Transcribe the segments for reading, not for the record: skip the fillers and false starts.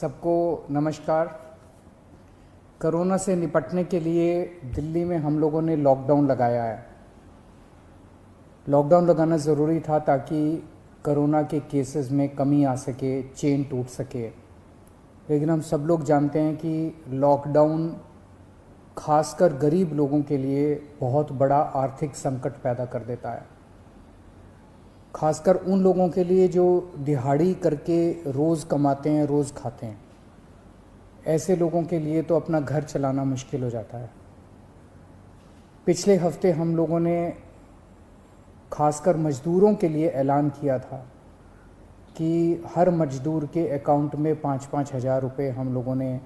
सबको नमस्कार। कोरोना से निपटने के लिए दिल्ली में हम लोगों ने लॉकडाउन लगाया है। लॉकडाउन लगाना ज़रूरी था ताकि कोरोना के केसेस में कमी आ सके, चेन टूट सके। लेकिन हम सब लोग जानते हैं कि लॉकडाउन खासकर गरीब लोगों के लिए बहुत बड़ा आर्थिक संकट पैदा कर देता है, खासकर उन लोगों के लिए जो दिहाड़ी करके रोज़ कमाते हैं, रोज़ खाते हैं। ऐसे लोगों के लिए तो अपना घर चलाना मुश्किल हो जाता है। पिछले हफ्ते हम लोगों ने खासकर मज़दूरों के लिए ऐलान किया था कि हर मज़दूर के अकाउंट में 5-5 हज़ार रुपये हम लोगों ने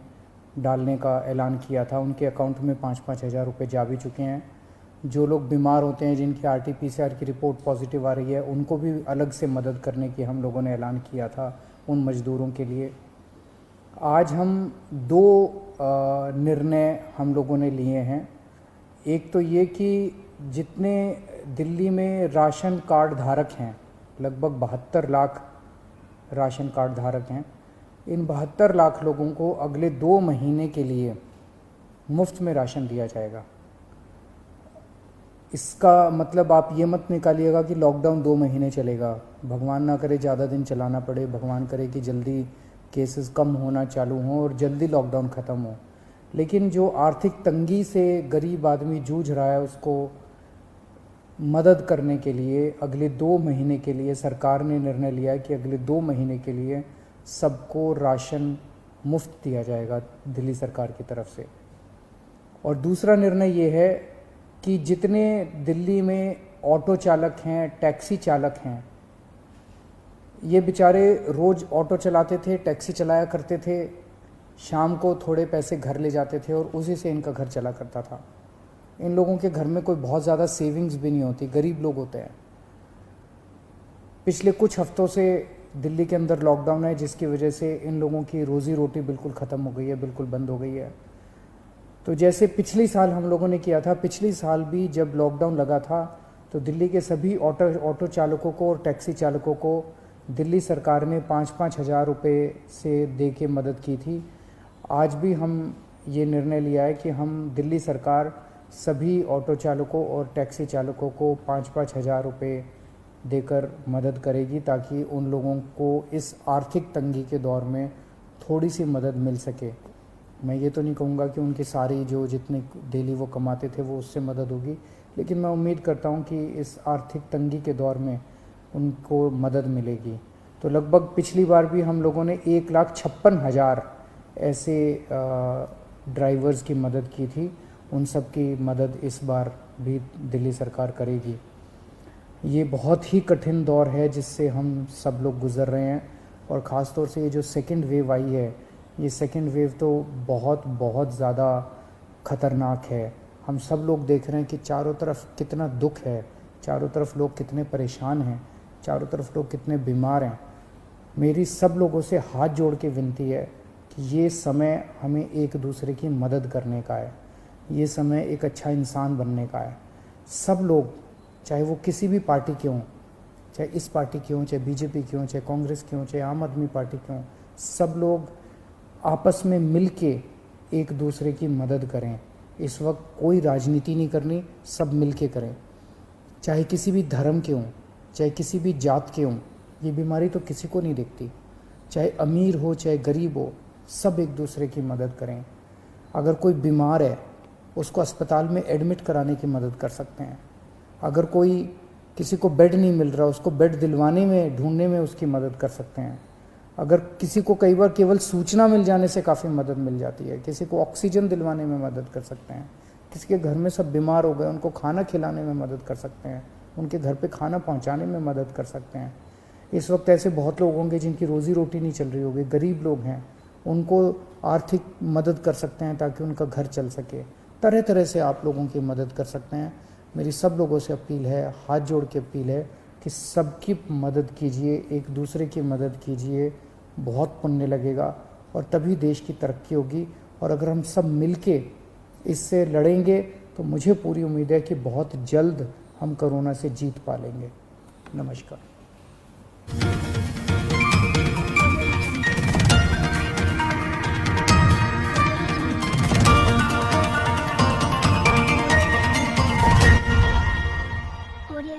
डालने का ऐलान किया था। उनके अकाउंट में 5-5 हज़ार रुपये जा भी चुके हैं। जो लोग बीमार होते हैं, जिनकी RT-PCR की रिपोर्ट पॉजिटिव आ रही है, उनको भी अलग से मदद करने की हम लोगों ने ऐलान किया था उन मज़दूरों के लिए। आज हम दो निर्णय हम लोगों ने लिए हैं। एक तो ये कि जितने दिल्ली में राशन कार्ड धारक हैं, लगभग 72 लाख राशन कार्ड धारक हैं, इन 72 लाख लोगों को अगले 2 महीने के लिए मुफ्त में राशन दिया जाएगा। इसका मतलब आप ये मत निकालिएगा कि लॉकडाउन 2 महीने चलेगा। भगवान ना करे ज़्यादा दिन चलाना पड़े, भगवान करे कि जल्दी केसेस कम होना चालू हों और जल्दी लॉकडाउन ख़त्म हो। लेकिन जो आर्थिक तंगी से गरीब आदमी जूझ रहा है, उसको मदद करने के लिए अगले 2 महीने के लिए सरकार ने निर्णय लिया है कि अगले 2 महीने के लिए सबको राशन मुफ्त दिया जाएगा दिल्ली सरकार की तरफ से। और दूसरा निर्णय ये है कि जितने दिल्ली में ऑटो चालक हैं, टैक्सी चालक हैं, ये बेचारे रोज़ ऑटो चलाते थे, टैक्सी चलाया करते थे, शाम को थोड़े पैसे घर ले जाते थे और उसी से इनका घर चला करता था। इन लोगों के घर में कोई बहुत ज़्यादा सेविंग्स भी नहीं होती, गरीब लोग होते हैं। पिछले कुछ हफ्तों से दिल्ली के अंदर लॉकडाउन है, जिसकी वजह से इन लोगों की रोज़ी रोटी बिल्कुल ख़त्म हो गई है, बिल्कुल बंद हो गई है। तो जैसे पिछले साल हम लोगों ने किया था, पिछले साल भी जब लॉकडाउन लगा था तो दिल्ली के सभी ऑटो चालकों को और टैक्सी चालकों को दिल्ली सरकार ने 5-5 हज़ार रुपये से दे के मदद की थी। आज भी हम ये निर्णय लिया है कि हम दिल्ली सरकार सभी ऑटो चालकों और टैक्सी चालकों को 5-5 हज़ार रुपये देकर मदद करेगी, ताकि उन लोगों को इस आर्थिक तंगी के दौर में थोड़ी सी मदद मिल सके। मैं ये तो नहीं कहूँगा कि उनकी सारी जो जितने डेली वो कमाते थे वो उससे मदद होगी, लेकिन मैं उम्मीद करता हूँ कि इस आर्थिक तंगी के दौर में उनको मदद मिलेगी। तो लगभग पिछली बार भी हम लोगों ने 1,56,000 ऐसे ड्राइवर्स की मदद की थी। उन सब की मदद इस बार भी दिल्ली सरकार करेगी। ये बहुत ही कठिन दौर है जिससे हम सब लोग गुज़र रहे हैं, और ख़ास तौर से ये जो सेकंड वेव आई है, ये सेकंड वेव तो बहुत ज़्यादा ख़तरनाक है। हम सब लोग देख रहे हैं कि चारों तरफ कितना दुख है, चारों तरफ लोग कितने परेशान हैं, चारों तरफ लोग कितने बीमार हैं। मेरी सब लोगों से हाथ जोड़ के विनती है कि ये समय हमें एक दूसरे की मदद करने का है, ये समय एक अच्छा इंसान बनने का है। सब लोग, चाहे वो किसी भी पार्टी के हों, चाहे इस पार्टी के हों, चाहे BJP के हों, चाहे कांग्रेस के हों, चाहे आम आदमी पार्टी के हों, सब लोग आपस में मिल के एक दूसरे की मदद करें। इस वक्त कोई राजनीति नहीं करनी, सब मिल के करें। चाहे किसी भी धर्म के हों, चाहे किसी भी जात के हों, ये बीमारी तो किसी को नहीं देखती। चाहे अमीर हो चाहे गरीब हो, सब एक दूसरे की मदद करें। अगर कोई बीमार है, उसको अस्पताल में एडमिट कराने की मदद कर सकते हैं। अगर कोई किसी को बेड नहीं मिल रहा, उसको बेड दिलवाने में, ढूंढने में उसकी मदद कर सकते हैं। अगर किसी को कई बार केवल सूचना मिल जाने से काफ़ी मदद मिल जाती है, किसी को ऑक्सीजन दिलवाने में मदद कर सकते हैं। किसी के घर में सब बीमार हो गए, उनको खाना खिलाने में मदद कर सकते हैं, उनके घर पे खाना पहुंचाने में मदद कर सकते हैं। इस वक्त ऐसे बहुत लोग होंगे जिनकी रोज़ी रोटी नहीं चल रही होगी, गरीब लोग हैं, उनको आर्थिक मदद कर सकते हैं ताकि उनका घर चल सके। तरह तरह से आप लोगों की मदद कर सकते हैं। मेरी सब लोगों से अपील है, हाथ जोड़ के अपील है कि सबकी मदद कीजिए, एक दूसरे की मदद कीजिए। बहुत पुण्य लगेगा और तभी देश की तरक्की होगी। और अगर हम सब मिलके इससे लड़ेंगे तो मुझे पूरी उम्मीद है कि बहुत जल्द हम कोरोना से जीत पा लेंगे। नमस्कार।